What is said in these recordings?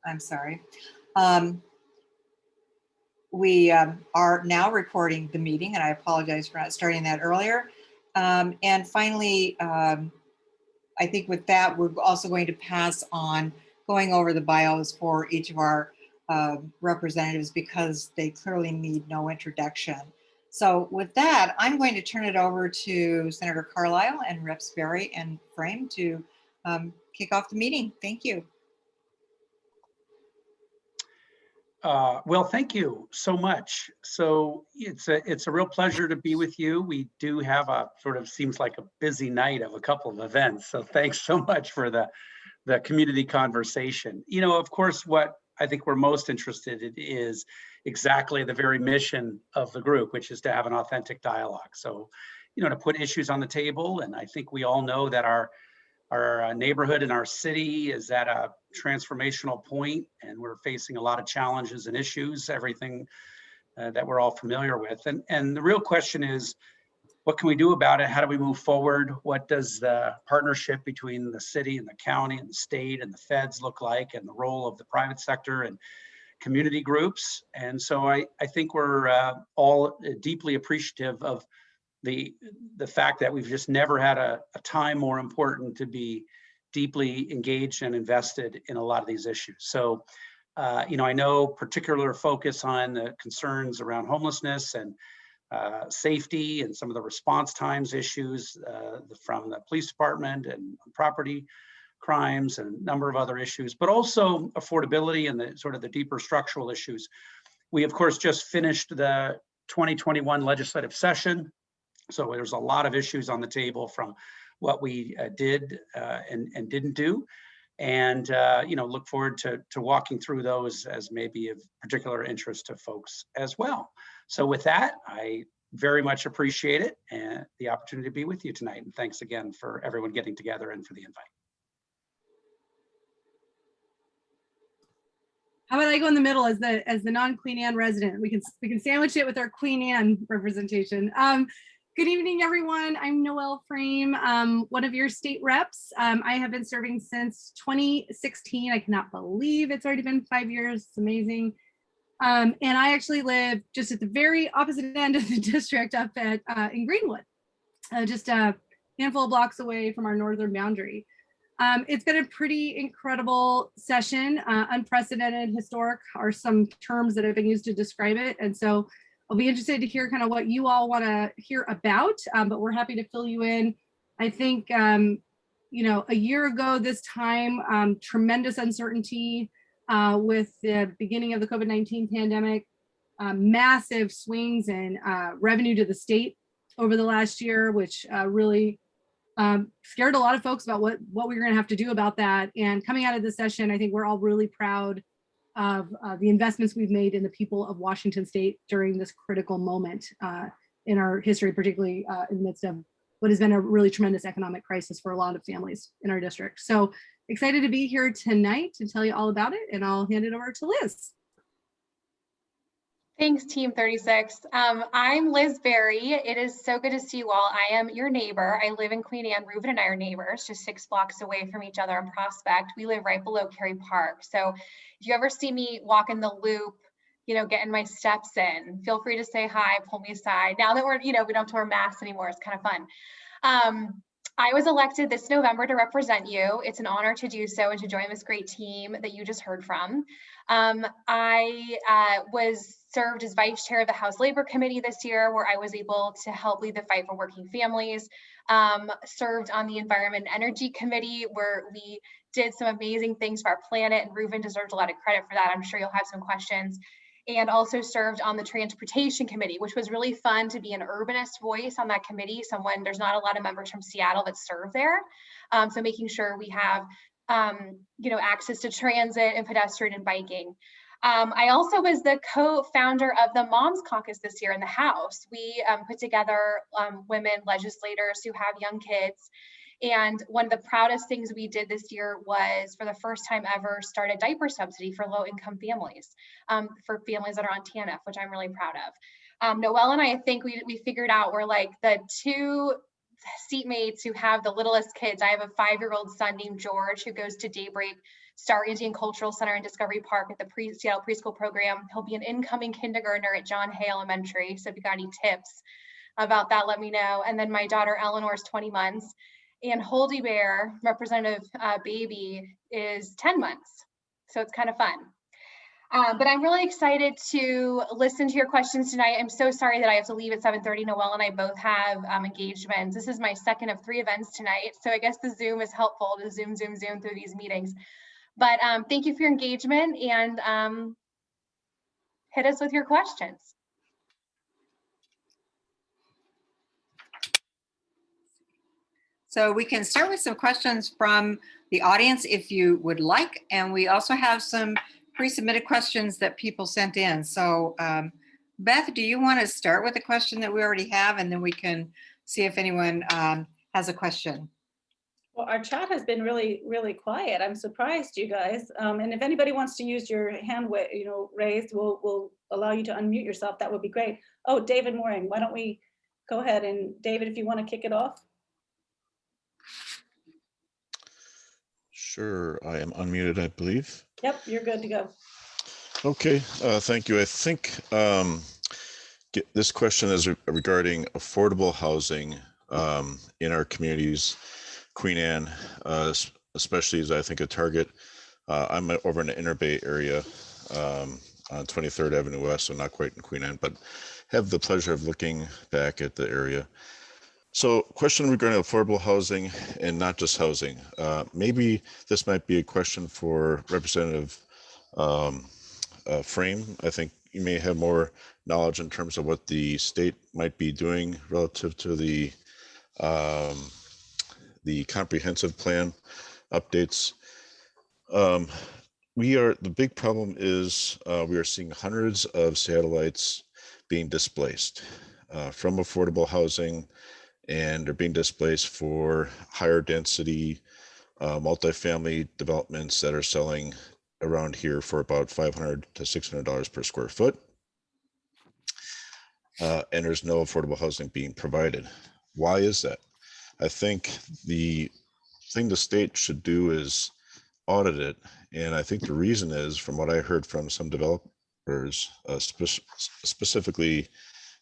I'm sorry. We are now recording the meeting, and I apologize for not starting that earlier. And finally, I think with that, we're also going to pass on going over the bios for each of our representatives because they clearly need no introduction. So with that, I'm going to turn it over to Senator Carlisle and Reps Berry and Frame to kick off the meeting. Thank you. Well, thank you so much. So it's a real pleasure to be with you. We do have a sort of seems like a busy night of a couple of events. So thanks so much for the community conversation. You know, of course, what I think we're most interested in is exactly the very mission of the group, which is to have an authentic dialogue. So, you know, to put issues on the table. And I think we all know that our neighborhood and our city is at a transformational point, and we're facing a lot of challenges and issues, everything that we're all familiar with. And the real question is, what can we do about it? How do we move forward? What does the partnership between the city and the county and the state and the feds look like, and the role of the private sector and community groups? And so I think we're all deeply appreciative of the fact that we've just never had a time more important to be deeply engaged and invested in a lot of these issues. So, you know, I know particular focus on the concerns around homelessness and safety and some of the response times issues from the police department and property crimes and a number of other issues, but also affordability and the sort of the deeper structural issues. We, of course, just finished the 2021 legislative session. So there's a lot of issues on the table from what we did and didn't do. And, you know, look forward to walking through those as maybe of particular interest to folks as well. So with that, I very much appreciate it and the opportunity to be with you tonight. And thanks again for everyone getting together and for the invite. How about I go in the middle as the non-Queen Anne resident? We can sandwich it with our Queen Anne representation. Good evening, everyone. I'm Noelle Frame, one of your state reps. I have been serving since 2016. I cannot believe it's already been 5 years. It's amazing. And I actually live just at the very opposite end of the district up at in Greenwood, just a handful of blocks away from our northern boundary. It's been a pretty incredible session. Unprecedented, historic are some terms that have been used to describe it. And so I'll be interested to hear kind of what you all want to hear about, but we're happy to fill you in. I think, you know, a year ago this time, tremendous uncertainty with the beginning of the COVID-19 pandemic, massive swings in revenue to the state over the last year, which really scared a lot of folks about what we were going to have to do about that. And coming out of this session, I think we're all really proud of the investments we've made in the people of Washington State during this critical moment in our history, particularly in the midst of what has been a really tremendous economic crisis for a lot of families in our district. So excited to be here tonight to tell you all about it, and I'll hand it over to Liz. Thanks, Team 36. I'm Liz Berry. It is so good to see you all. I am your neighbor. I live in Queen Anne. Reuben and I are neighbors, just 6 blocks away from each other on Prospect. We live right below Cary Park. So if you ever see me walk in the loop, you know, getting my steps in, feel free to say hi, pull me aside. Now that we're, you know, we don't have to wear masks anymore, it's kind of fun. I was elected this November to represent you. It's an honor to do so and to join this great team that you just heard from. I was served as vice chair of the House Labor Committee this year, where I was able to help lead the fight for working families. Served on the Environment and Energy Committee, where we did some amazing things for our planet, and Reuben deserves a lot of credit for that. I'm sure you'll have some questions. And also served on the Transportation Committee, which was really fun to be an urbanist voice on that committee. There's not a lot of members from Seattle that serve there. So making sure we have, you know, access to transit and pedestrian and biking. I also was the co-founder of the Moms Caucus this year in the House. We put together women legislators who have young kids. And one of the proudest things we did this year was, for the first time ever, start a diaper subsidy for low-income families, for families that are on TANF, which I'm really proud of. Noelle and I think we figured out we're like the two seatmates who have the littlest kids. I have a 5-year-old son named George who goes to Daybreak Star Indian Cultural Center in Discovery Park at the Seattle Preschool Program. He'll be an incoming kindergartner at John Hay Elementary. So if you got any tips about that, let me know. And then my daughter Eleanor is 20 months. And Holdy Bear, Representative Baby, is 10 months. So it's kind of fun. But I'm really excited to listen to your questions tonight. I'm so sorry that I have to leave at 7:30. Noelle and I both have engagements. This is my second of 3 events tonight. So I guess the Zoom is helpful to zoom through these meetings. But thank you for your engagement, and hit us with your questions. So we can start with some questions from the audience if you would like. And we also have some pre-submitted questions that people sent in. So Beth, do you want to start with a question that we already have, and then we can see if anyone has a question? Well, our chat has been really, really quiet. I'm surprised, you guys. And if anybody wants to use your hand, raised, we'll allow you to unmute yourself. That would be great. Oh, David Mooring, why don't we go ahead, and David, if you want to kick it off. Sure, I am unmuted, I believe. Yep, you're good to go. Okay, thank you. I think this question is regarding affordable housing in our communities. Queen Anne, especially as I think a target. I'm over in the Inner Bay area on 23rd Avenue West, so not quite in Queen Anne, but have the pleasure of looking back at the area. So question regarding affordable housing, and not just housing. Maybe this might be a question for Representative Frame. I think you may have more knowledge in terms of what the state might be doing relative to the comprehensive plan updates. The big problem is we are seeing hundreds of Seattleites being displaced from affordable housing, and they're being displaced for higher density multifamily developments that are selling around here for about $500 to $600 per square foot. And there's no affordable housing being provided. Why is that? I think the thing the state should do is audit it. And I think the reason is, from what I heard from some developers, specifically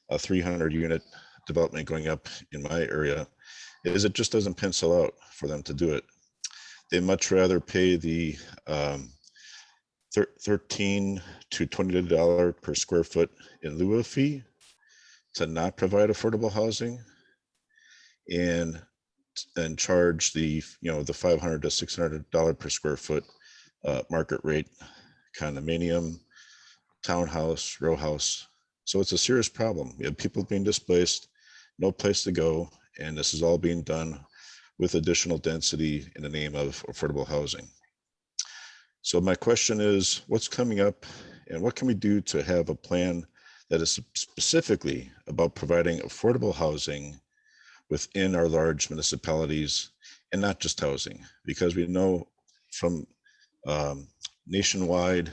a 300 unit development going up in my area, is it just doesn't pencil out for them to do it. They much rather pay the $13 to $20 per square foot in lieu of fee to not provide affordable housing, and charge the $500 to $600 per square foot market rate condominium, townhouse, row house. So it's a serious problem. We have people being displaced, no place to go, and this is all being done with additional density in the name of affordable housing. So my question is, what's coming up, and what can we do to have a plan that is specifically about providing affordable housing within our large municipalities, and not just housing? Because we know from nationwide,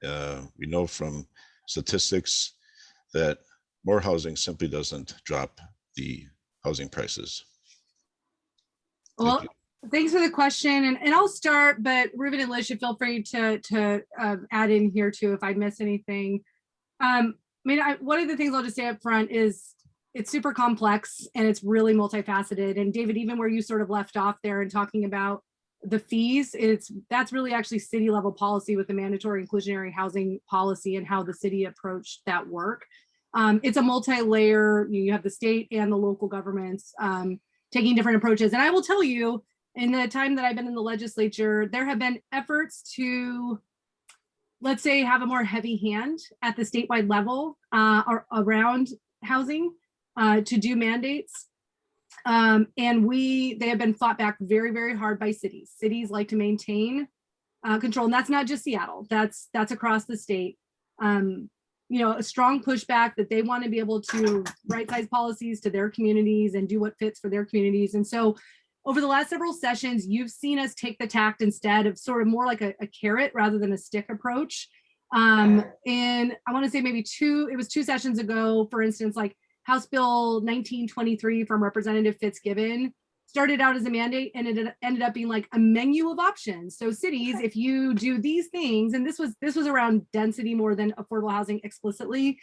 we know from statistics that more housing simply doesn't drop the housing prices. Well, thanks for the question. And I'll start, but Ruben and Liz should feel free to add in here too if I miss anything. One of the things I'll just say up front is it's super complex and it's really multifaceted. And David, even where you sort of left off there and talking about the fees, that's really actually city level policy with the mandatory inclusionary housing policy and how the city approached that work. It's a multi-layer, you have the state and the local governments taking different approaches. And I will tell you, in the time that I've been in the legislature, there have been efforts to, let's say, have a more heavy hand at the statewide level around housing to do mandates. And they have been fought back very, very hard by cities. Cities like to maintain control, and that's not just Seattle, that's across the state. A strong pushback that they want to be able to right-size policies to their communities and do what fits for their communities. And so over the last several sessions, you've seen us take the tact instead of sort of more like a carrot rather than a stick approach. And I want to say maybe it was two sessions ago, for instance, like House Bill 1923 from Representative Fitzgibbon started out as a mandate and it ended up being like a menu of options. So cities, if you do these things, and this was around density more than affordable housing explicitly,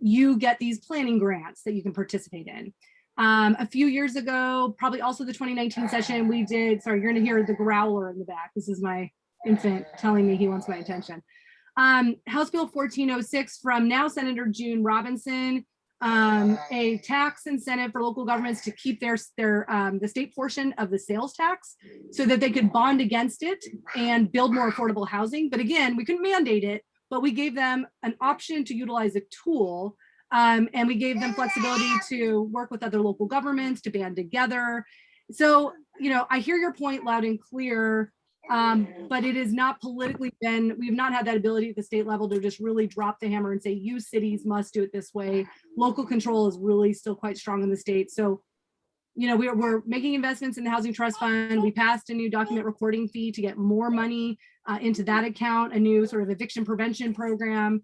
you get these planning grants that you can participate in. A few years ago, probably also the 2019 session, we did, sorry, you're gonna hear the growler in the back. This is my infant telling me he wants my attention. House Bill 1406 from now Senator June Robinson, a tax incentive for local governments to keep the state portion of the sales tax so that they could bond against it and build more affordable housing. But again, we couldn't mandate it, but we gave them an option to utilize a tool. And we gave them flexibility to work with other local governments to band together. So, you know, I hear your point loud and clear, but it is not politically been, we've not had that ability at the state level to just really drop the hammer and say, you cities must do it this way. Local control is really still quite strong in the state. So, you know, we're making investments in the Housing Trust Fund. We passed a new document recording fee to get more money into that account, a new sort of eviction prevention program.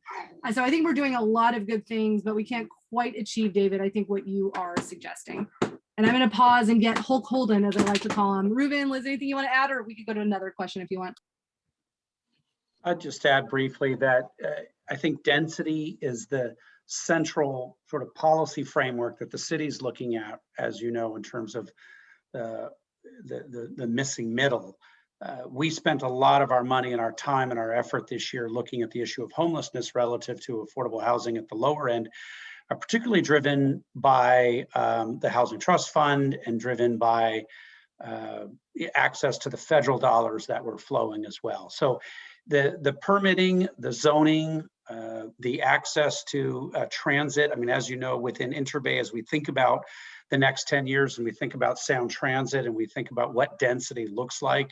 So I think we're doing a lot of good things, but we can't quite achieve, David, I think what you are suggesting. And I'm going to pause and get Hulk Holden, as I like to call him. Reuben, Liz, anything you want to add, or we could go to another question if you want. I'd just add briefly that I think density is the central sort of policy framework that the city's looking at, as you know, in terms of the missing middle. We spent a lot of our money and our time and our effort this year looking at the issue of homelessness relative to affordable housing at the lower end, particularly driven by the Housing Trust Fund and driven by access to the federal dollars that were flowing as well. So the permitting, the zoning, the access to transit. I mean, as you know, within Interbay, as we think about the next 10 years and we think about sound transit and we think about what density looks like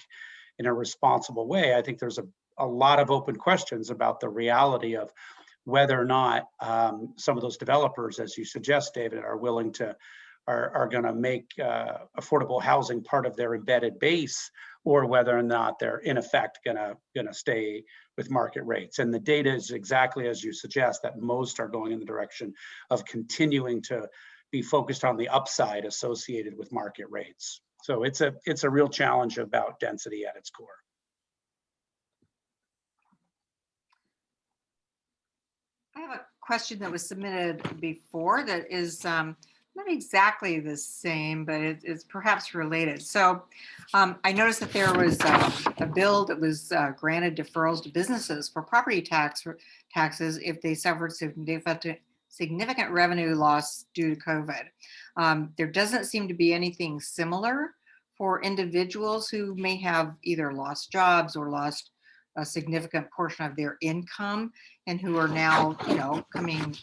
in a responsible way, I think there's a lot of open questions about the reality of whether or not some of those developers, as you suggest, David, are willing to, are going to make affordable housing part of their embedded base, or whether or not they're in effect going to stay with market rates. And the data is exactly as you suggest, that most are going in the direction of continuing to be focused on the upside associated with market rates. So it's a real challenge about density at its core. I have a question that was submitted before that is not exactly the same, but it's perhaps related. So I noticed that there was a bill that was granted deferrals to businesses for property taxes if they suffered significant revenue loss due to COVID. There doesn't seem to be anything similar for individuals who may have either lost jobs or lost a significant portion of their income and who are now, you know, coming,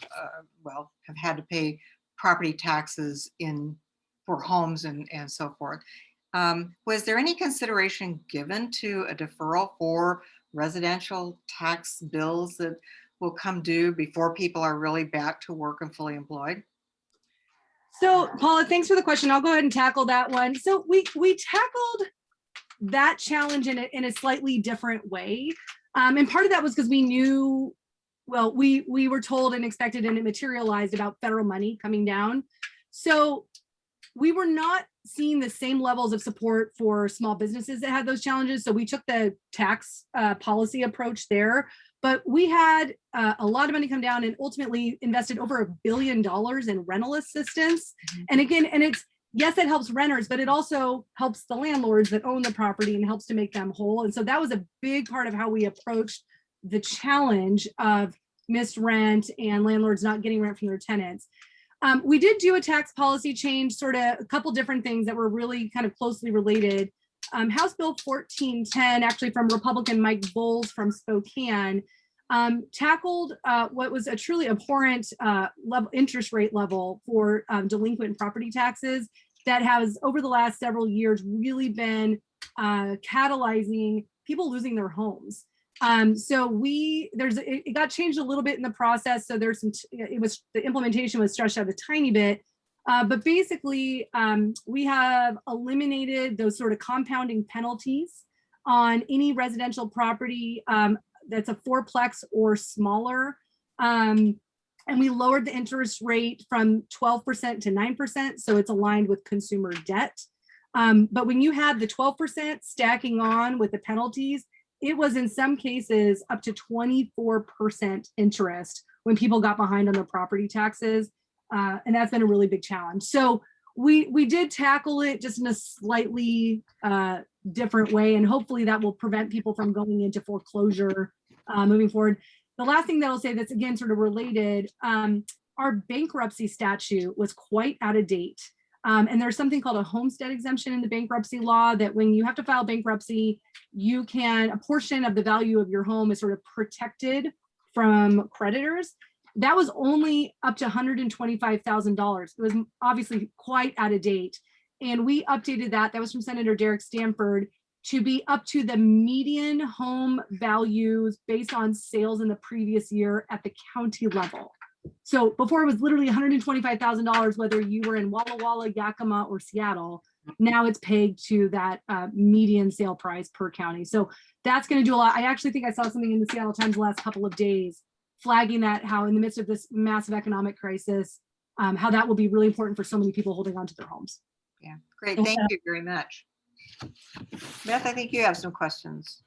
have had to pay property taxes for homes and so forth. Was there any consideration given to a deferral for residential tax bills that will come due before people are really back to work and fully employed? So Paula, thanks for the question. I'll go ahead and tackle that one. So we tackled that challenge in a slightly different way. And part of that was because we knew, well, we were told and expected and it materialized about federal money coming down. So we were not seeing the same levels of support for small businesses that had those challenges. So we took the tax policy approach there, but we had a lot of money come down and ultimately invested over $1 billion in rental assistance. And again, and it's, yes, it helps renters, but it also helps the landlords that own the property and helps to make them whole. And so that was a big part of how we approached the challenge of missed rent and landlords not getting rent from their tenants. We did do a tax policy change, sort of a couple different things that were really kind of closely related. House Bill 1410, actually from Republican Mike Bowles from Spokane, tackled what was a truly abhorrent interest rate level for delinquent property taxes that has over the last several years really been catalyzing people losing their homes. So it got changed a little bit in the process. So there's the implementation was stretched out a tiny bit, but basically we have eliminated those sort of compounding penalties on any residential property that's a fourplex or smaller. And we lowered the interest rate from 12% to 9%, so it's aligned with consumer debt. But when you had the 12% stacking on with the penalties, it was in some cases up to 24% interest when people got behind on their property taxes. And that's been a really big challenge. So we did tackle it just in a slightly different way, and hopefully that will prevent people from going into foreclosure moving forward. The last thing that I'll say that's again sort of related, our bankruptcy statute was quite out of date. And there's something called a homestead exemption in the bankruptcy law that when you have to file bankruptcy, you can, a portion of the value of your home is sort of protected from creditors. That was only up to $125,000. It was obviously quite out of date. And we updated that. That was from Senator Derek Stanford to be up to the median home values based on sales in the previous year at the county level. So before it was literally $125,000, whether you were in Walla Walla, Yakima, or Seattle. Now it's pegged to that median sale price per county. So that's going to do a lot. I actually think I saw something in the Seattle Times the last couple of days flagging that how in the midst of this massive economic crisis, how that will be really important for so many people holding on to their homes. Yeah, great. Thank you very much. Beth, I think you have some questions.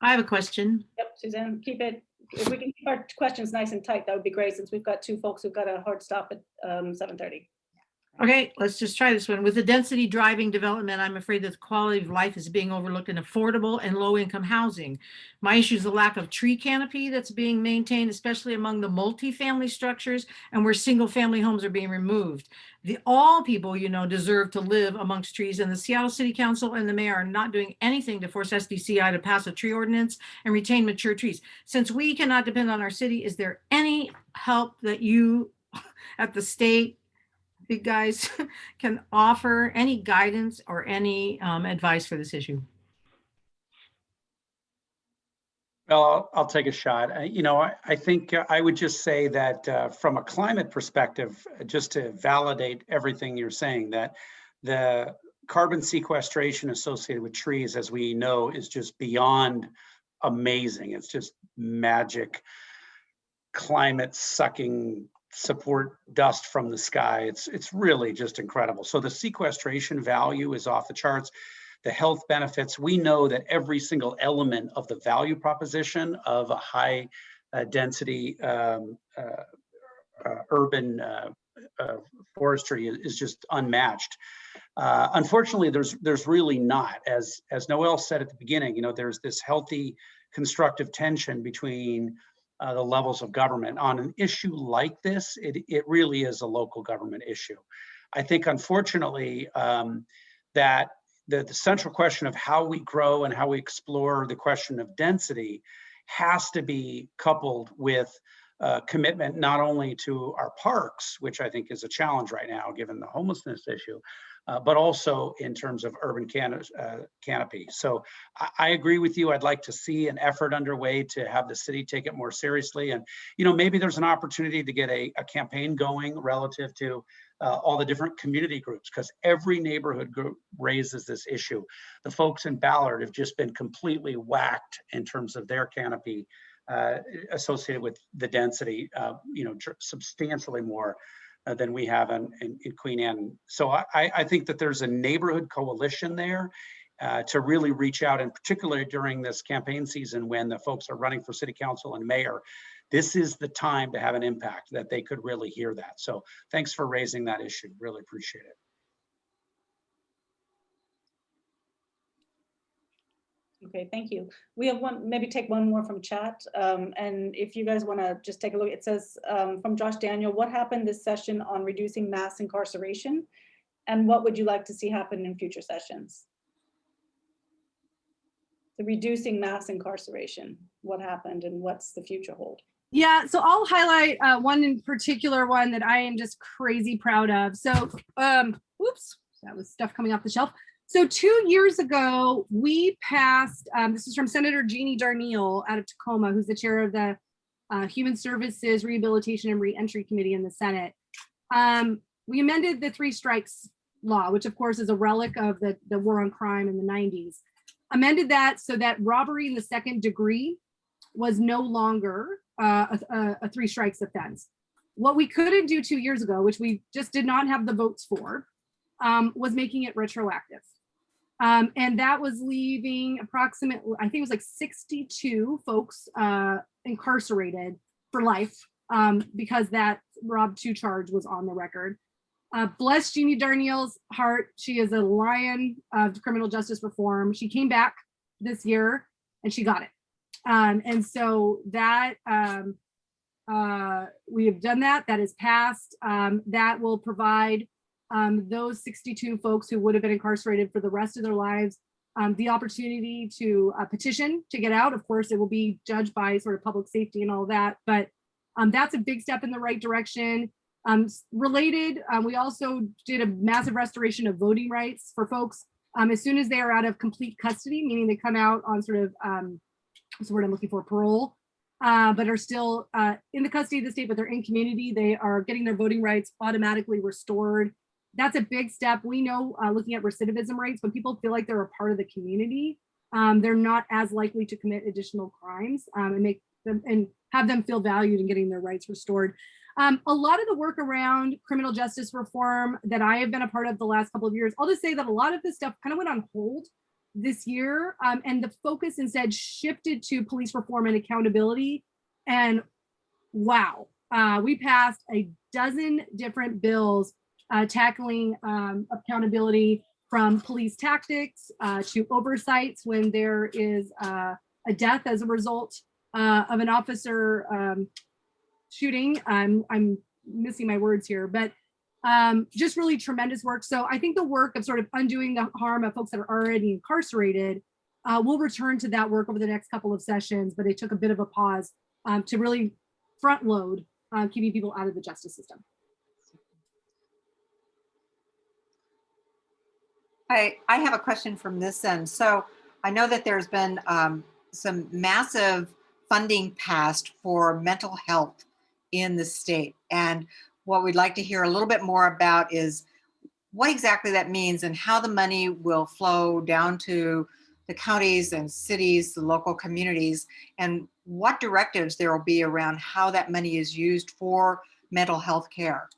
I have a question. Yep, Suzanne, keep it, if we can keep our questions nice and tight, that would be great, since we've got two folks who've got a hard stop at 7:30. Okay, let's just try this one. With the density driving development, I'm afraid that the quality of life is being overlooked in affordable and low-income housing. My issue is the lack of tree canopy that's being maintained, especially among the multifamily structures and where single-family homes are being removed. All people, deserve to live amongst trees, and the Seattle City Council and the mayor are not doing anything to force SDCI to pass a tree ordinance and retain mature trees. Since we cannot depend on our city, is there any help that you at the state, big guys, can offer, any guidance or any advice for this issue? Well, I'll take a shot. I think I would just say that from a climate perspective, just to validate everything you're saying, that the carbon sequestration associated with trees, as we know, is just beyond amazing. It's just magic, climate sucking support dust from the sky. It's really just incredible. So the sequestration value is off the charts. The health benefits, we know that every single element of the value proposition of a high density urban forestry is just unmatched. Unfortunately, there's really not, as Noelle said at the beginning, there's this healthy constructive tension between the levels of government. On an issue like this, it really is a local government issue. I think, unfortunately, that the central question of how we grow and how we explore the question of density has to be coupled with commitment not only to our parks, which I think is a challenge right now given the homelessness issue, but also in terms of urban canopy. So I agree with you. I'd like to see an effort underway to have the city take it more seriously. And, maybe there's an opportunity to get a campaign going relative to all the different community groups, because every neighborhood group raises this issue. The folks in Ballard have just been completely whacked in terms of their canopy associated with the density, substantially more than we have in Queen Anne. So I think that there's a neighborhood coalition there to really reach out, and particularly during this campaign season when the folks are running for city council and mayor, this is the time to have an impact that they could really hear that. So thanks for raising that issue. Really appreciate it. Okay, thank you. We have maybe take one more from chat. And if you guys want to just take a look, it says from Josh Daniel, what happened this session on reducing mass incarceration? And what would you like to see happen in future sessions? The reducing mass incarceration, what happened and what's the future hold? Yeah, so I'll highlight one in particular, one that I am just crazy proud of. So, whoops, that was stuff coming off the shelf. So 2 years ago, we passed, this is from Senator Jeannie Darneal out of Tacoma, who's the chair of the Human Services Rehabilitation and Reentry Committee in the Senate. We amended the 3 strikes law, which of course is a relic of the war on crime in the 90s. Amended that so that robbery in the second degree was no longer a three strikes offense. What we couldn't do 2 years ago, which we just did not have the votes for, was making it retroactive. And that was leaving approximately, I think it was like 62 folks incarcerated for life because that Rob 2 charge was on the record. Bless Jeannie Darnielle's heart. She is a lion of criminal justice reform. She came back this year and she got it. And so that we have done that. That is passed. That will provide those 62 folks who would have been incarcerated for the rest of their lives the opportunity to petition to get out. Of course, it will be judged by sort of public safety and all that, but that's a big step in the right direction. Related, we also did a massive restoration of voting rights for folks as soon as they are out of complete custody, meaning they come out on sort of, what's the word I'm looking for, parole, but are still in the custody of the state, but they're in community. They are getting their voting rights automatically restored. That's a big step. We know, looking at recidivism rates, when people feel like they're a part of the community, they're not as likely to commit additional crimes and make them and have them feel valued in getting their rights restored. A lot of the work around criminal justice reform that I have been a part of the last couple of years, I'll just say that a lot of this stuff kind of went on hold this year, and the focus instead shifted to police reform and accountability. And wow, we passed a dozen different bills tackling accountability, from police tactics to oversights when there is a death as a result of an officer shooting. I'm missing my words here, but just really tremendous work. So I think the work of sort of undoing the harm of folks that are already incarcerated, we'll return to that work over the next couple of sessions, but it took a bit of a pause to really front load keeping people out of the justice system. I have a question from this end. So I know that there's been some massive funding passed for mental health in the state. And what we'd like to hear a little bit more about is what exactly that means and how the money will flow down to the counties and cities, the local communities, and what directives there will be around how that money is used for mental health care.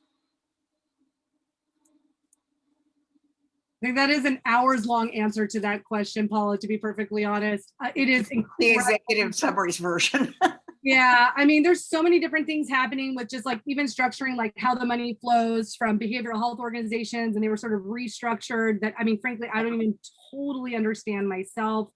I think that is an hours-long answer to that question, Paula, to be perfectly honest. It is The incredible. executive summaries version. Yeah, I mean, there's so many different things happening with just like even structuring like how the money flows from behavioral health organizations, and they were sort of restructured that, I mean, frankly, I don't even totally understand myself.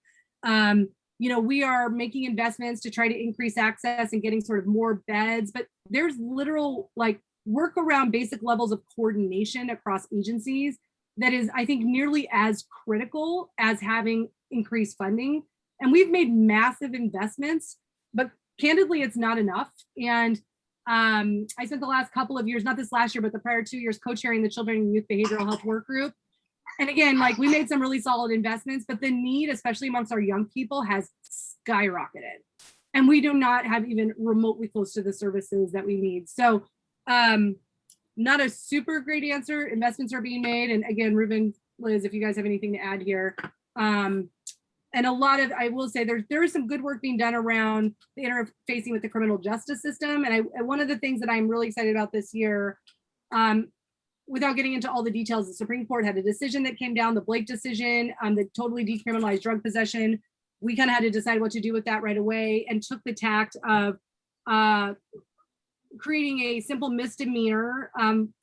You know, we are making investments to try to increase access and getting sort of more beds, but there's literal like work around basic levels of coordination across agencies that is, I think, nearly as critical as having increased funding. And we've made massive investments, but candidly, it's not enough. And I spent the last couple of years, not this last year, but the prior 2 years, co-chairing the Children and Youth Behavioral Health Work Group. And again, like we made some really solid investments, but the need, especially amongst our young people, has skyrocketed. And we do not have even remotely close to the services that we need. So not a super great answer. Investments are being made. And again, Ruben, Liz, if you guys have anything to add here. And a lot of, I will say there is some good work being done around the interfacing with the criminal justice system. And one of the things that I'm really excited about this year, without getting into all the details, the Supreme Court had a decision that came down, the Blake decision, that totally decriminalized drug possession. We kind of had to decide what to do with that right away and took the tact of creating a simple misdemeanor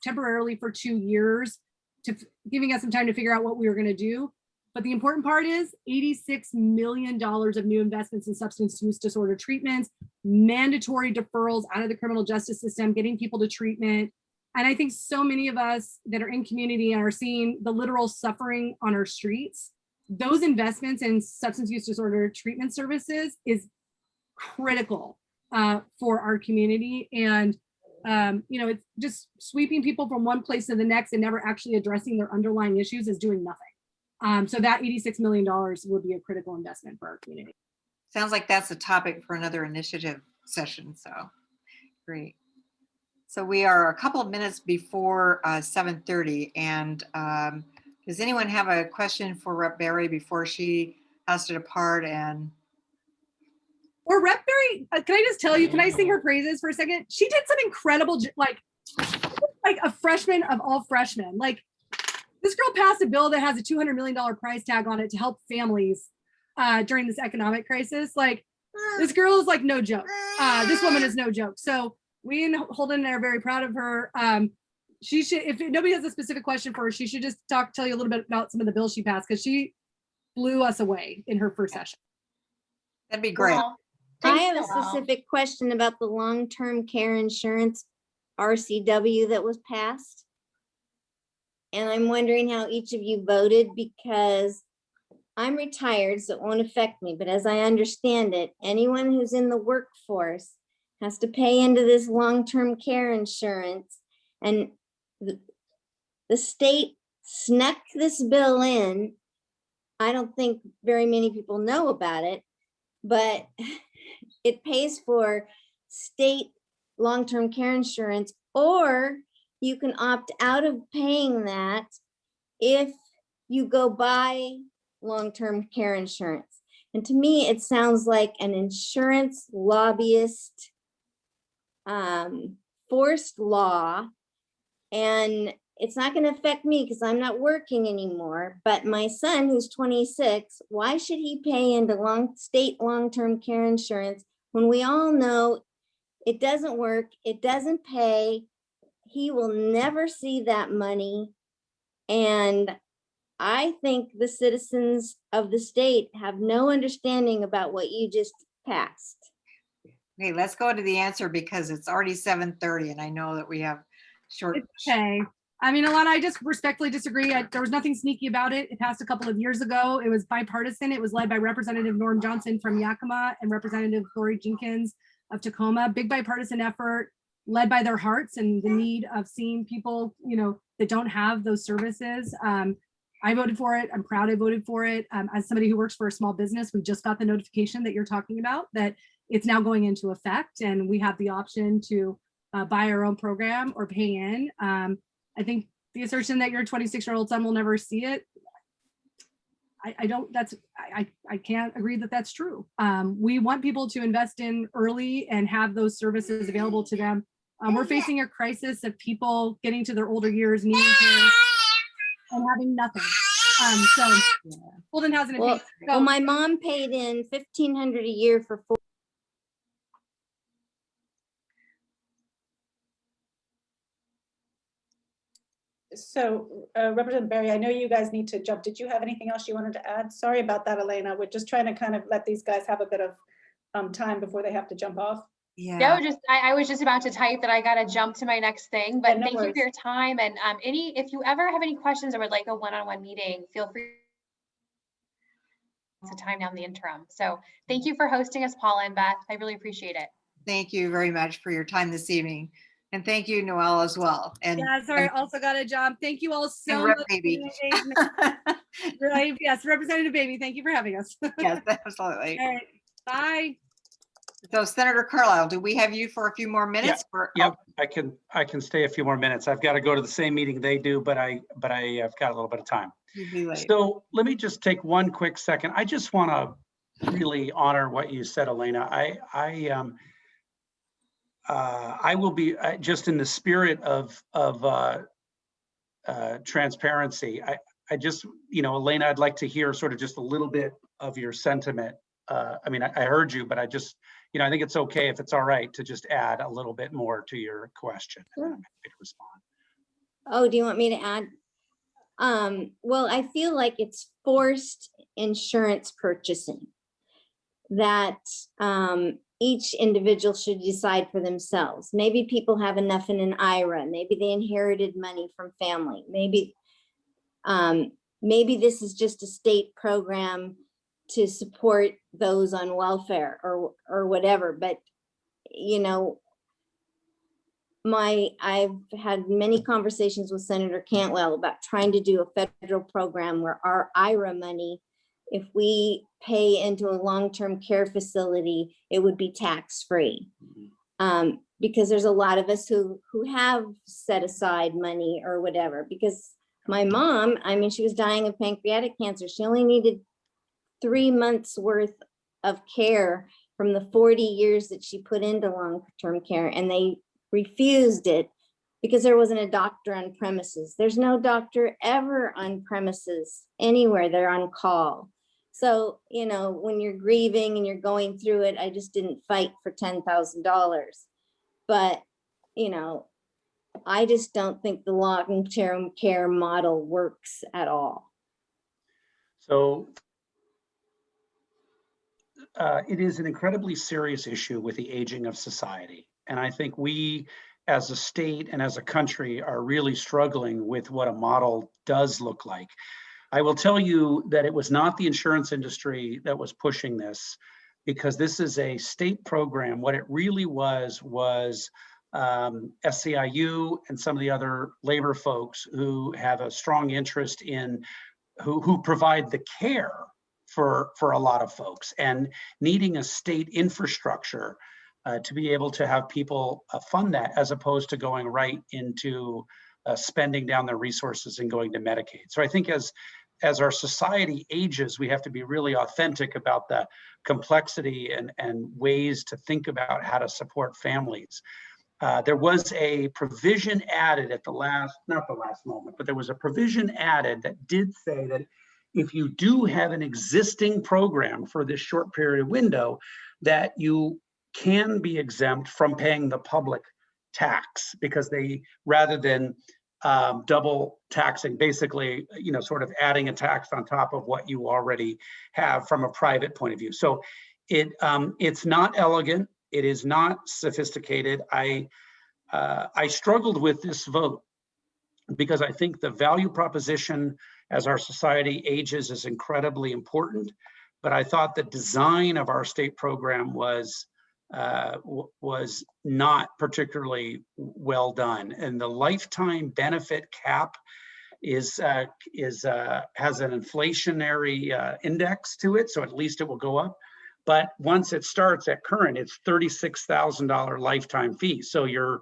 temporarily for 2 years, to giving us some time to figure out what we were going to do. But the important part is $86 million of new investments in substance use disorder treatments, mandatory deferrals out of the criminal justice system, getting people to treatment. And I think so many of us that are in community and are seeing the literal suffering on our streets, those investments in substance use disorder treatment services is critical for our community. And you know, it's just sweeping people from one place to the next and never actually addressing their underlying issues is doing nothing. So that $86 million would be a critical investment for our community. Sounds like that's a topic for another initiative session. So great. So we are a couple of minutes before 7:30. And does anyone have a question for Rep. Berry before she has to depart? And Or Rep. Berry can I just tell you, can I sing her praises for a second? She did some incredible, like a freshman of all freshmen. Like this girl passed a bill that has a $200 million price tag on it to help families during this economic crisis. Like this girl is like no joke. This woman is no joke. So we in Holden are very proud of her. She should, if nobody has a specific question for her, she should just tell you a little bit about some of the bills she passed, because she blew us away in her first session. That'd be great. Well, I thanks, have a Noelle. specific question about the long-term care insurance RCW that was passed. And I'm wondering how each of you voted, because I'm retired, so it won't affect me. But as I understand it, anyone who's in the workforce has to pay into this long-term care insurance. And the state snuck this bill in. I don't think very many people know about it, but it pays for state long-term care insurance, or you can opt out of paying that if you go buy long-term care insurance. And to me, it sounds like an insurance lobbyist forced law. And it's not going to affect me because I'm not working anymore. But my son, who's 26, why should he pay into state long-term care insurance when we all know it doesn't work, it doesn't pay, he will never see that money. And I think the citizens of the state have no understanding about what you just passed. Okay, let's go to the answer because it's already 7:30 and I know that we have short. It's okay. I mean, Alana, I just respectfully disagree. There was nothing sneaky about it. It passed a couple of years ago. It was bipartisan. It was led by Representative Norm Johnson from Yakima and Representative Lori Jenkins of Tacoma. Big bipartisan effort led by their hearts and the need of seeing people, that don't have those services. I voted for it. I'm proud I voted for it. As somebody who works for a small business, we just got the notification that you're talking about, that it's now going into effect, and we have the option to buy our own program or pay in. I think the assertion that your 26-year-old son will never see it, I can't agree that that's true. We want people to invest in early and have those services available to them. We're facing a crisis of people getting to their older years, needing care and having nothing. So Holden has an opinion. Well, my mom paid in $1,500 a year for 4. So Representative Berry, I know you guys need to jump. Did you have anything else you wanted to add? Sorry about that, Elena. We're just trying to kind of let these guys have a bit of time before they have to jump off. Yeah. No, I was just about to type that I got to jump to my next thing, but Yeah, no thank you worries. for your time. And if you ever have any questions or would like a one-on-one meeting, feel free to time down the interim. So thank you for hosting us, Paula and Beth. I really appreciate it. Thank you very much for your time this evening. And thank you, Noelle, as well. And Yeah, sorry, also got a job. Thank you all so Rep much. Baby. For your engagement. Right, yes, Representative Baby, thank you for having us. Yes, absolutely. All right, bye. So Senator Carlisle, do we have you for a few more minutes? Yep, I can stay a few more minutes. I've got to go to the same meeting they do, but I've got a little bit of time. You'll be late. So let me just take one quick second. I just want to really honor what you said, Elena. I will be just in the spirit of transparency. I just, Elena, I'd like to hear sort of just a little bit of your sentiment. I mean, I heard you, but I just, I think it's okay if it's all right to just add a little bit more to your question. Sure. I'm happy to respond. Oh, do you want me to add? Well, I feel like it's forced insurance purchasing that each individual should decide for themselves. Maybe people have enough in an IRA. Maybe they inherited money from family. Maybe this is just a state program to support those on welfare or whatever. But, I've had many conversations with Senator Cantwell about trying to do a federal program where our IRA money, if we pay into a long-term care facility, it would be tax-free. Because there's a lot of us who have set aside money or whatever. Because my mom, she was dying of pancreatic cancer. She only needed 3 months worth of care for from the 40 years that she put into long-term care, and they refused it because there wasn't a doctor on premises. There's no doctor ever on premises anywhere. They're on call. So, you know, when you're grieving and you're going through it, I just didn't fight for $10,000. But, you know, I just don't think the long-term care model works at all. So it is an incredibly serious issue with the aging of society. And I think we, as a state and as a country, are really struggling with what a model does look like. I will tell you that it was not the insurance industry that was pushing this, because this is a state program. What it really was SEIU and some of the other labor folks who have a strong interest in, who provide the care for a lot of folks, and needing a state infrastructure to be able to have people fund that, as opposed to going right into spending down their resources and going to Medicaid. So I think as our society ages, we have to be really authentic about the complexity and ways to think about how to support families. There was a provision added at the last, not the last moment, but there was a provision added that did say that if you do have an existing program for this short period window, that you can be exempt from paying the public tax, because they, rather than double taxing, basically, you know, sort of adding a tax on top of what you already have from a private point of view. So it's not elegant. It is not sophisticated. I struggled with this vote because I think the value proposition as our society ages is incredibly important. But I thought the design of our state program was not particularly well done, and the lifetime benefit cap has an inflationary index to it, so at least it will go up. But once it starts at current, it's $36,000 lifetime fee. So you're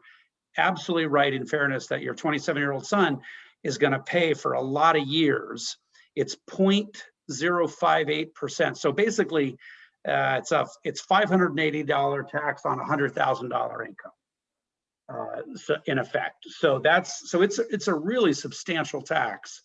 absolutely right, in fairness, that your 27-year-old son is going to pay for a lot of years. It's 0.058%. So basically, it's $580 tax on $100,000 income, so in effect. So it's a really substantial tax.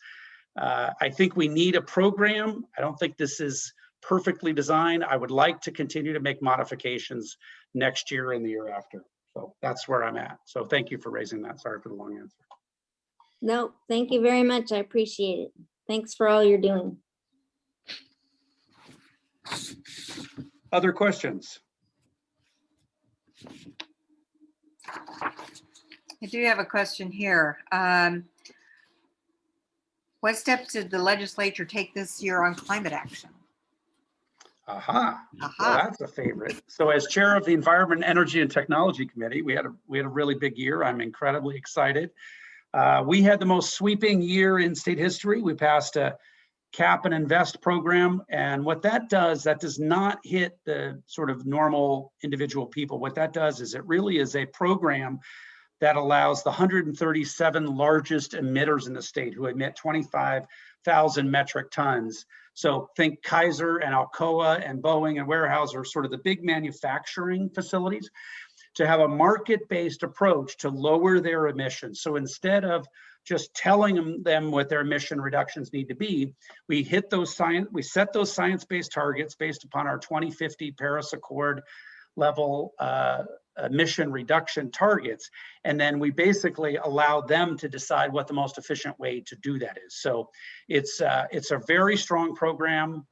I think we need a program. I don't think this is perfectly designed. I would like to continue to make modifications next year and the year after. So that's where I'm at. So thank you for raising that. Sorry for the long answer. No, thank you very much. I appreciate it. Thanks for all you're doing. Other questions? I do have a question here. What steps did the legislature take this year on climate action? Aha. Well, Aha. that's a favorite. So as chair of the Environment, Energy, and Technology Committee, we had a really big year. I'm incredibly excited. We had the most sweeping year in state history. We passed a cap and invest program. And what that does not hit the sort of normal individual people. What that does is it really is a program that allows the 137 largest emitters in the state, who emit 25,000 metric tons. So think Kaiser and Alcoa and Boeing and Weyerhaeuser, sort of the big manufacturing facilities, to have a market-based approach to lower their emissions. So instead of just telling them what their emission reductions need to be, we set those science-based targets based upon our 2050 Paris Accord level emission reduction targets. And then we basically allow them to decide what the most efficient way to do that is. So it's a very strong program.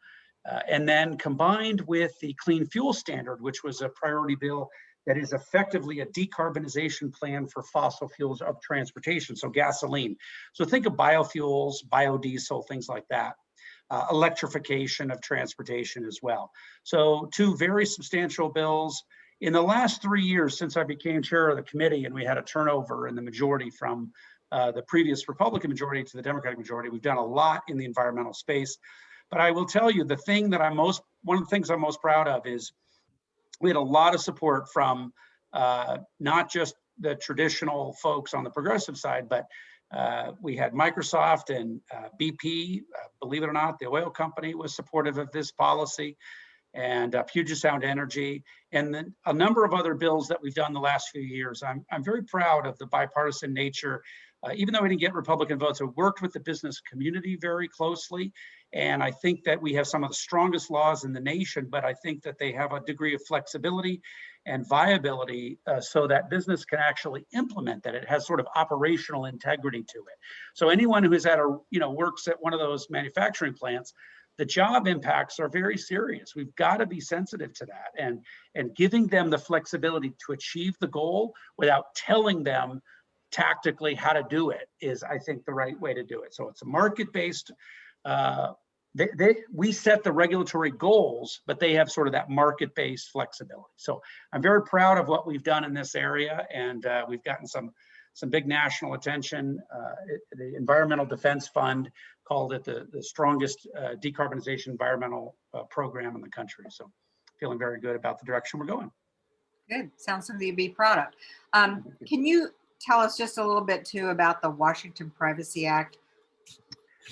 And then combined with the Clean Fuel Standard, which was a priority bill that is effectively a decarbonization plan for fossil fuels of transportation, so gasoline. So think of biofuels, biodiesel, things like that. Electrification of transportation as well. So two very substantial bills. In the last 3 years since I became chair of the committee, and we had a turnover in the majority from the previous Republican majority to the Democratic majority, we've done a lot in the environmental space. But I will tell you, one of the things I'm most proud of is we had a lot of support from not just the traditional folks on the progressive side, but we had Microsoft and BP, believe it or not, the oil company was supportive of this policy. and Puget Sound Energy, and then a number of other bills that we've done the last few years. I'm very proud of the bipartisan nature. Even though we didn't get Republican votes, I worked with the business community very closely. And I think that we have some of the strongest laws in the nation, but I think that they have a degree of flexibility and viability so that business can actually implement that. It has sort of operational integrity to it. So anyone who is at a, works at one of those manufacturing plants, the job impacts are very serious. We've got to be sensitive to that, and giving them the flexibility to achieve the goal without telling them tactically how to do it is, I think, the right way to do it. So it's a market-based, we set the regulatory goals, but they have sort of that market-based flexibility. So I'm very proud of what we've done in this area, and we've gotten some big national attention. The Environmental Defense Fund called it the strongest decarbonization environmental program in the country. So feeling very good about the direction we're going. Good. Sounds something to be proud of. Can you tell us just a little bit too about the Washington Privacy Act?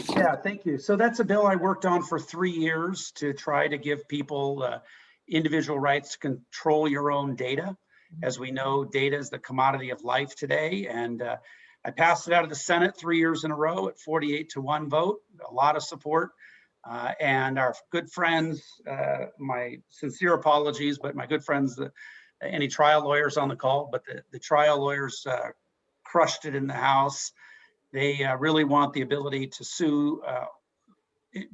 Yeah, thank you. So that's a bill I worked on for 3 years to try to give people individual rights to control your own data. As we know, data is the commodity of life today. And I passed it out of the Senate 3 years in a row at 48-1 vote, a lot of support. And our good friends, my sincere apologies, but my good friends, any trial lawyers on the call, but the trial lawyers crushed it in the House. They really want the ability to sue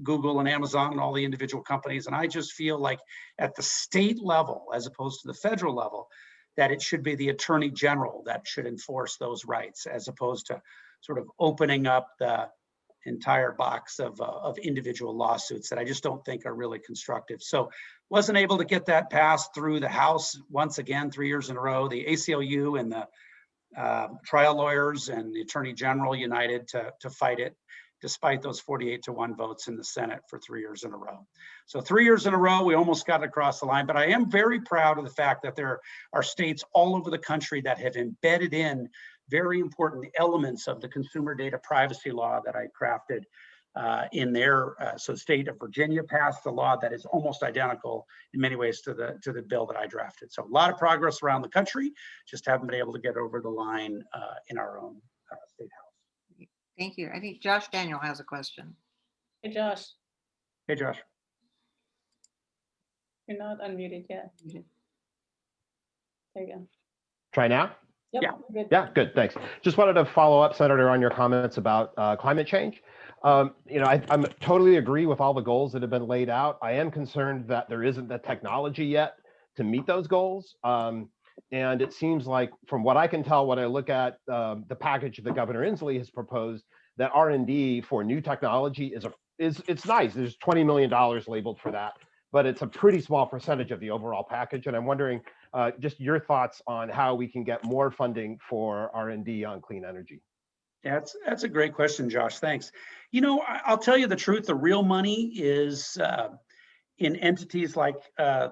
Google and Amazon and all the individual companies. And I just feel like at the state level, as opposed to the federal level, that it should be the Attorney General that should enforce those rights, as opposed to sort of opening up the entire box of individual lawsuits that I just don't think are really constructive. So wasn't able to get that passed through the House once again, 3 years in a row. The ACLU and the trial lawyers and the Attorney General united to fight it, despite those 48-1 votes in the Senate for 3 years in a row. So 3 years in a row, we almost got it across the line, but I am very proud of the fact that there are states all over the country that have embedded in very important elements of the consumer data privacy law that I crafted in their, so the state of Virginia passed a law that is almost identical in many ways to the bill that I drafted. So a lot of progress around the country, just haven't been able to get over the line in our own state house. Thank you. I think Josh Daniel has a question. Hey, Josh, Hey, Josh. you're not unmuted yet. There you go. Try now? Yep, Yeah. good. Yeah, good, thanks. Just wanted to follow up, Senator, on your comments about climate change. I'm totally agree with all the goals that have been laid out. I am concerned that there isn't the technology yet to meet those goals. And it seems like, from what I can tell, when I look at the package that Governor Inslee has proposed, that R&D for new technology it's nice. There's $20 million labeled for that, but it's a pretty small percentage of the overall package. And I'm wondering just your thoughts on how we can get more funding for R&D on clean energy. Yeah, that's a great question, Josh. Thanks. I'll tell you the truth. The real money is in entities like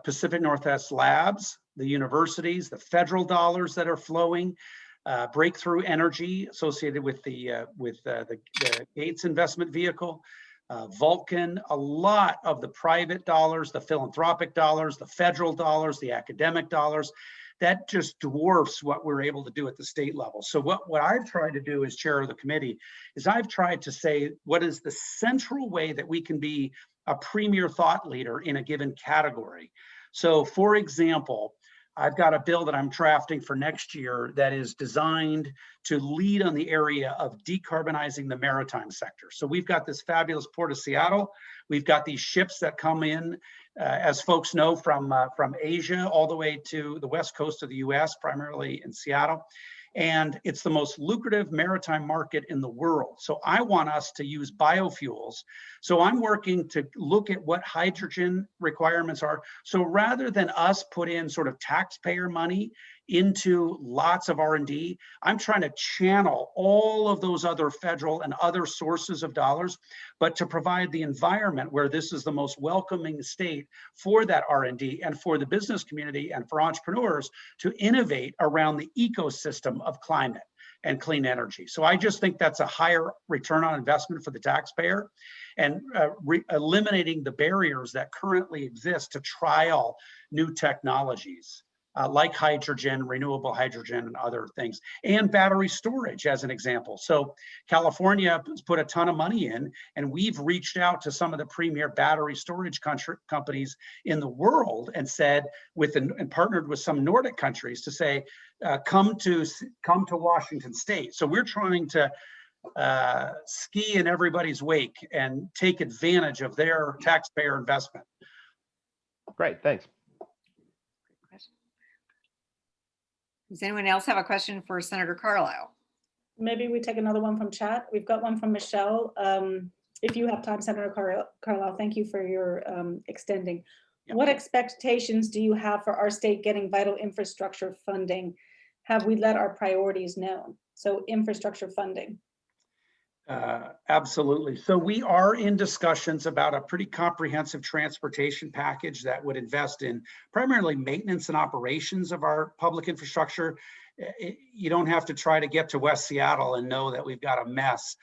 Pacific Northwest Labs, the universities, the federal dollars that are flowing, Breakthrough Energy associated with the Gates investment vehicle, Vulcan, a lot of the private dollars, the philanthropic dollars, the federal dollars, the academic dollars. That just dwarfs what we're able to do at the state level. So what I've tried to do as chair of the committee is I've tried to say, what is the central way that we can be a premier thought leader in a given category? So for example, I've got a bill that I'm drafting for next year that is designed to lead on the area of decarbonizing the maritime sector. So we've got this fabulous Port of Seattle. We've got these ships that come in, as folks know, from Asia all the way to the west coast of the US, primarily in Seattle. And it's the most lucrative maritime market in the world. So I want us to use biofuels. So I'm working to look at what hydrogen requirements are. So rather than us put in sort of taxpayer money into lots of R&D, I'm trying to channel all of those other federal and other sources of dollars, but to provide the environment where this is the most welcoming state for that R&D and for the business community and for entrepreneurs to innovate around the ecosystem of climate. and clean energy. So I just think that's a higher return on investment for the taxpayer, and eliminating the barriers that currently exist to trial new technologies like hydrogen, renewable hydrogen, and other things, and battery storage as an example. So California has put a ton of money in, and we've reached out to some of the premier battery storage companies in the world and said, and partnered with some Nordic countries to say, come to Washington State. So we're trying to ski in everybody's wake and take advantage of their taxpayer investment. Great, thanks. Does anyone else have a question for Senator Carlisle? Maybe we take another one from chat. We've got one from Michelle. If you have time, Senator Carlisle, thank you for your extending. Yep. What expectations do you have for our state getting vital infrastructure funding? Have we let our priorities known? So infrastructure funding. Absolutely. So we are in discussions about a pretty comprehensive transportation package that would invest in primarily maintenance and operations of our public infrastructure. You don't have to try to get to West Seattle and know that we've got a mess,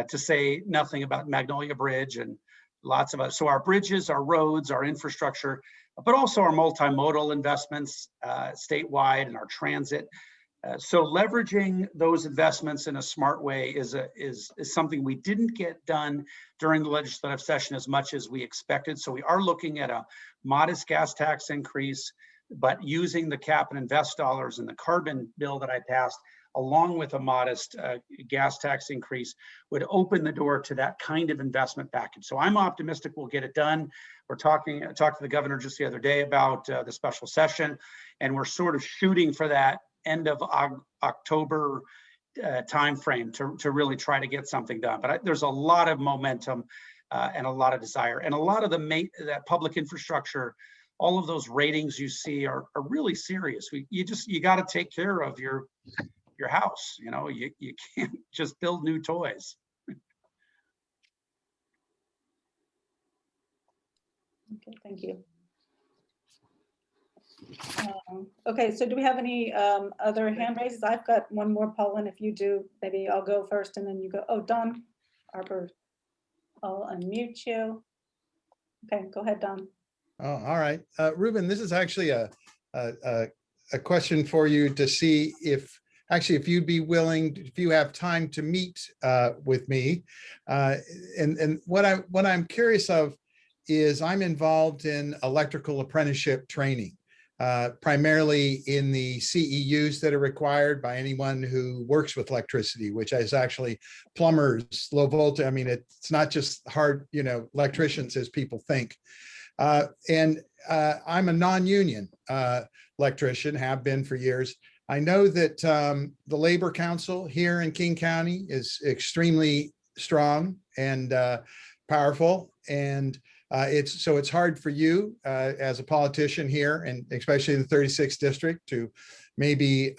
to say nothing about Magnolia Bridge and lots of us. So our bridges, our roads, our infrastructure, but also our multimodal investments statewide, and our transit. So leveraging those investments in a smart way is something we didn't get done during the legislative session as much as we expected. So we are looking at a modest gas tax increase, but using the cap and invest dollars in the carbon bill that I passed, along with a modest gas tax increase, would open the door to that kind of investment package. So I'm optimistic we'll get it done. We're talked to the governor just the other day about the special session, and we're sort of shooting for that end of October timeframe to really try to get something done. But there's a lot of momentum and a lot of desire, and a lot of that public infrastructure. All of those ratings you see are really serious. You got to take care of your house. You know, you can't just build new toys. Okay, thank you. Okay, so do we have any other hand raises? I've got one more, Paulin. If you do, maybe I'll go first and then you go. Oh, Don Arbor, I'll unmute you. Okay, go ahead, Don. Oh, all right. Ruben, this is actually a question for you to see if you'd be willing, if you have time to meet with me. And what I'm curious of is I'm involved in electrical apprenticeship training, primarily in the CEUs that are required by anyone who works with electricity, which is actually plumbers, low voltage. I mean, it's not just hard, electricians as people think. And I'm a non-union electrician, have been for years. I know that the Labor Council here in King County is extremely strong and powerful, and it's hard for you as a politician here, and especially in the 36th district, to maybe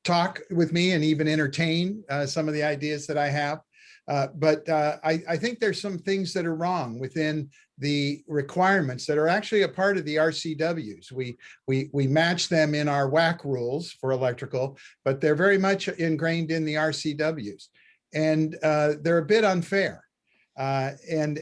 talk with me and even entertain some of the ideas that I have. But I think there's some things that are wrong within the requirements that are actually a part of the RCWs. We match them in our WAC rules for electrical, but they're very much ingrained in the RCWs, and they're a bit unfair. And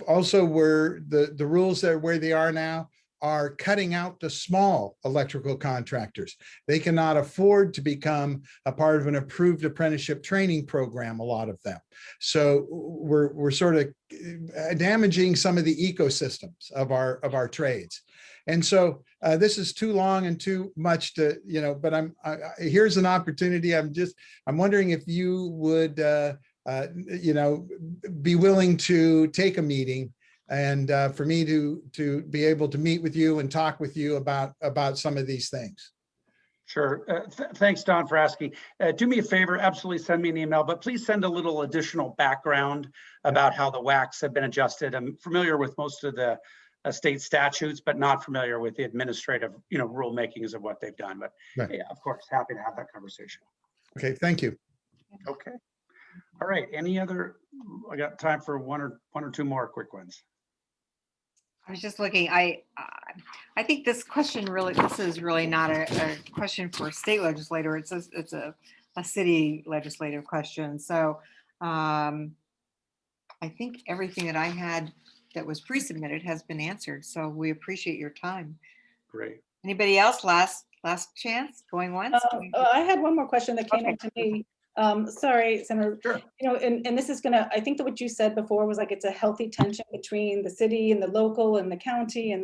also where the rules that are where they are now are cutting out the small electrical contractors. They cannot afford to become a part of an approved apprenticeship training program, a lot of them. So we're sort of damaging some of the ecosystems of our trades. And so this is too long and too much to, but here's an opportunity. I'm wondering if you would, be willing to take a meeting and for me to be able to meet with you and talk with you about some of these things. Sure. Thanks, Don, for asking. Do me a favor, absolutely send me an email, but please send a little additional background about how the WACs have been adjusted. I'm familiar with most of the state statutes, but not familiar with the administrative, rulemakings of what they've done. But right. Yeah, of course, happy to have that conversation. Okay, thank you. Okay. All right. Any other? I got time for one or two more quick ones. I was just looking, I think this is really not a question for a state legislator. It's a city legislative question. So I think everything that I had that was pre-submitted has been answered. So we appreciate your time. Great. Anybody else? Last chance, going once? I had one more question that came Okay. into me. Sorry, Senator. Sure. You know, and this is gonna, I think that what you said before was like, it's a healthy tension between the city and the local and the county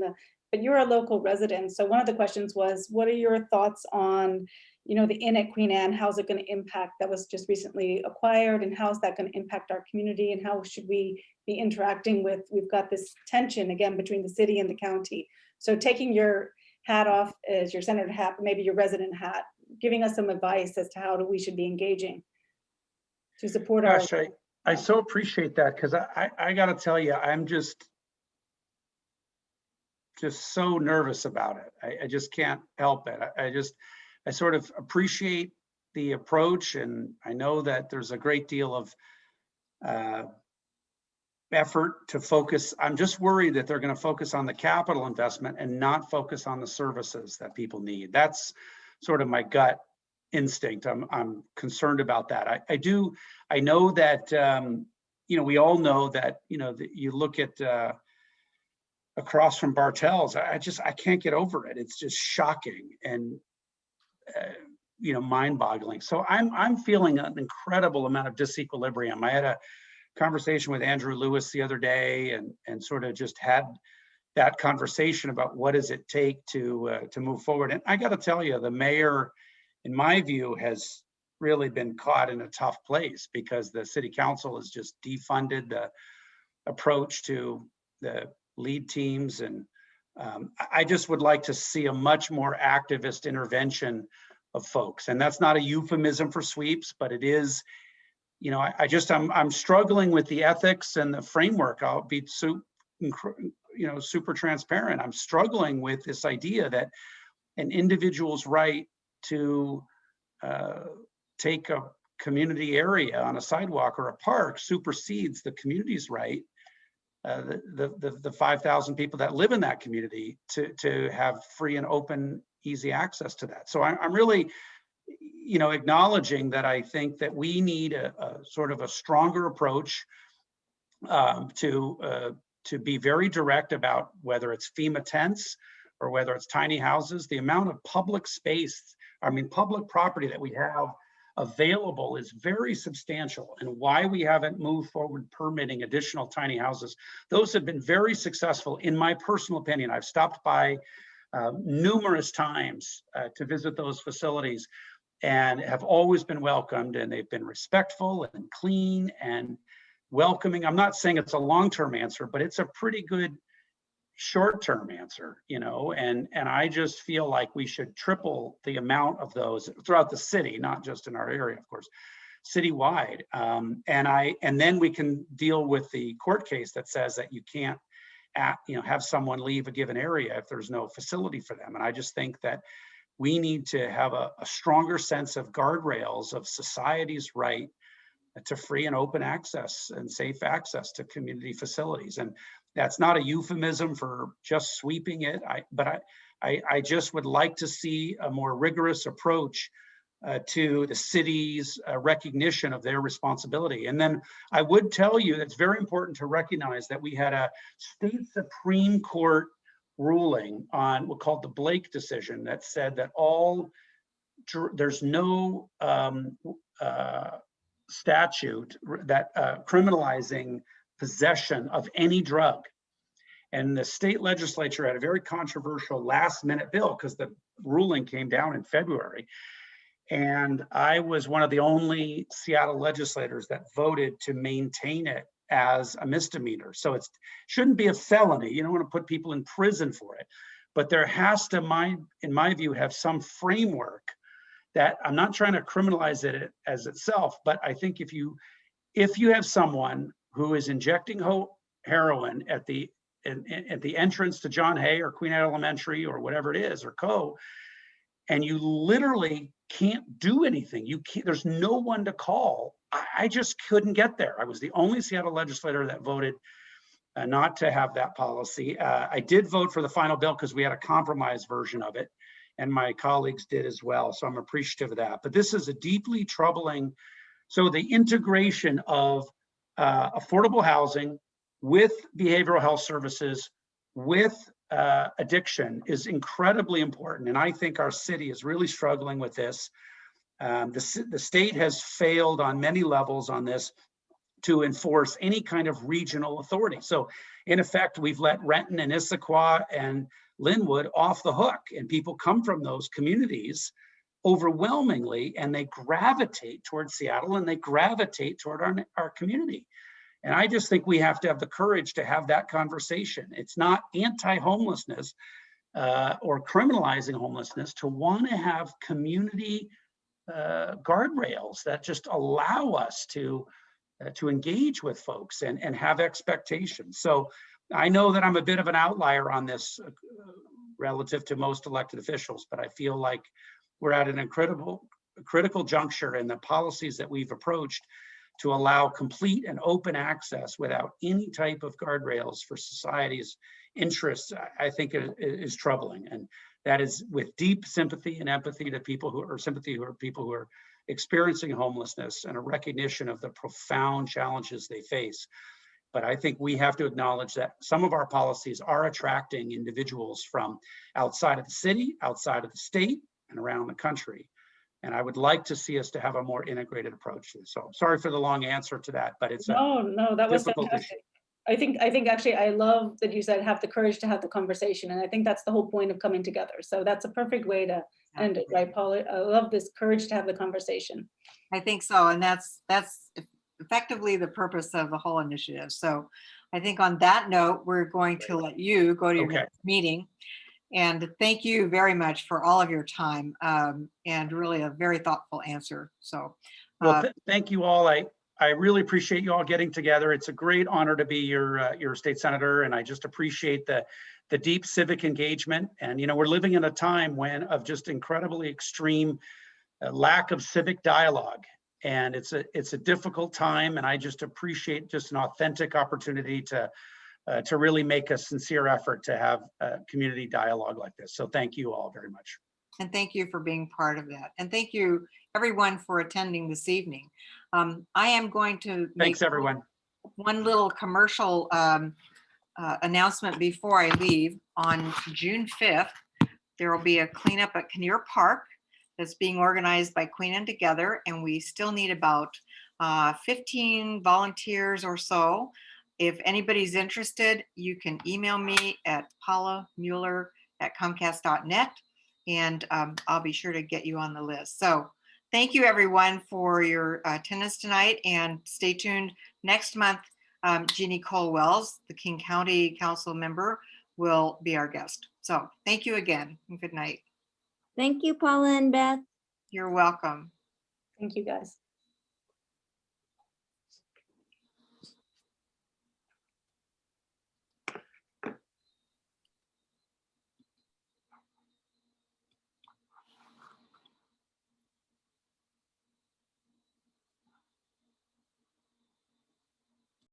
but you're a local resident. So one of the questions was, what are your thoughts on, you know, the Inn at Queen Anne? How's it gonna impact, that was just recently acquired, and how's that gonna impact our community, and how should we be interacting with, we've got this tension again between the city and the county. So taking your hat off as your senator hat, maybe your resident hat, giving us some advice as to how we should be engaging to support our. Gosh, I so appreciate that, because I got to tell you, I'm just so nervous about it. I just can't help it. I sort of appreciate the approach, and I know that there's a great deal of effort to focus. I'm just worried that they're going to focus on the capital investment and not focus on the services that people need. That's sort of my gut instinct. I'm concerned about that. I know that, you know, we all know that, you know, that you look at across from Bartels, I can't get over it. It's just shocking and, you know, mind-boggling. So I'm feeling an incredible amount of disequilibrium. I had a conversation with Andrew Lewis the other day and sort of just had that conversation about what does it take to move forward. And I got to tell you, the mayor, in my view, has really been caught in a tough place because the city council has just defunded the approach to the lead teams. And I just would like to see a much more activist intervention of folks. And that's not a euphemism for sweeps, but it is, you know, I'm struggling with the ethics and the framework. I'll be super transparent. I'm struggling with this idea that an individual's right to take a community area on a sidewalk or a park supersedes the community's right, the 5,000 people that live in that community to have free and open, easy access to that. So I'm really, you know, acknowledging that I think that we need a sort of a stronger approach to be very direct about whether it's FEMA tents or whether it's tiny houses. The amount of public space, public property that we have available is very substantial, and why we haven't moved forward permitting additional tiny houses. Those have been very successful, in my personal opinion. I've stopped by numerous times to visit those facilities and have always been welcomed, and they've been respectful and clean and welcoming. I'm not saying it's a long-term answer, but it's a pretty good short-term answer, you know, and I just feel like we should triple the amount of those throughout the city, not just in our area, of course, citywide. And then we can deal with the court case that says that you can't have someone leave a given area if there's no facility for them. And I just think that we need to have a stronger sense of guardrails of society's right to free and open access and safe access to community facilities. And that's not a euphemism for just sweeping it, but I just would like to see a more rigorous approach to the city's recognition of their responsibility. And then I would tell you that it's very important to recognize that we had a state Supreme Court ruling on what's called the Blake decision that said that there's no statute that criminalizing possession of any drug. And the state legislature had a very controversial last-minute bill because the ruling came down in February. And I was one of the only Seattle legislators that voted to maintain it as a misdemeanor. So it shouldn't be a felony. You don't want to put people in prison for it. But there has to, in my view, have some framework that, I'm not trying to criminalize it as itself, but I think if you have someone who is injecting heroin at the entrance to John Hay or Queen Anne Elementary or whatever it is, or and you literally can't do anything. There's no one to call. I just couldn't get there. I was the only Seattle legislator that voted not to have that policy. I did vote for the final bill because we had a compromise version of it, and my colleagues did as well. So I'm appreciative of that. But this is a deeply troubling, so the integration of affordable housing with behavioral health services, with addiction is incredibly important. And I think our city is really struggling with this. The state has failed on many levels on this to enforce any kind of regional authority. So in effect, we've let Renton and Issaquah and Linwood off the hook, and people come from those communities overwhelmingly, and they gravitate towards Seattle and they gravitate toward our community. And I just think we have to have the courage to have that conversation. It's not anti-homelessness or criminalizing homelessness to want to have community guardrails that just allow us to engage with folks and have expectations. So I know that I'm a bit of an outlier on this relative to most elected officials, but I feel like we're at an critical juncture in the policies that we've approached to allow complete and open access without any type of guardrails for society's interests. I think it is troubling. And that is with deep sympathy and empathy to people who are experiencing homelessness and a recognition of the profound challenges they face. But I think we have to acknowledge that some of our policies are attracting individuals from outside of the city, outside of the state, and around the country. And I would like to see us to have a more integrated approach to this. So sorry for the long answer to that, but it's No, that was difficult fantastic. I think actually I love that you said have the courage to have the conversation, and I think that's the whole point of coming together. So that's a perfect way to end it, right, Paula? I love this courage to have the conversation. I think so, and that's effectively the purpose of the whole initiative. So I think on that note, we're going to let you go to your next meeting. And thank you very much for all of your time and really a very thoughtful answer. So, well, thank you all. I really appreciate you all getting together. It's a great honor to be your state senator, and I just appreciate the deep civic engagement. And we're living in a time of just incredibly extreme lack of civic dialogue, and it's a difficult time. And I just appreciate just an authentic opportunity to really make a sincere effort to have a community dialogue like this. So thank you all very much. And thank you for being part of that. And thank you everyone for attending this evening. I am going to Thanks everyone. One little commercial announcement before I leave. On June 5th, there will be a cleanup at Kinnear Park that's being organized by Queen and Together. And we still need about 15 volunteers or so. If anybody's interested, you can email me at paulamueller@comcast.net, and I'll be sure to get you on the list. So thank you everyone for your attendance tonight, and stay tuned. Next month, Jeannie Cole-Wells, the King County Council member, will be our guest. So thank you again, and good night. Thank you, Paula and Beth. You're welcome. Thank you, guys.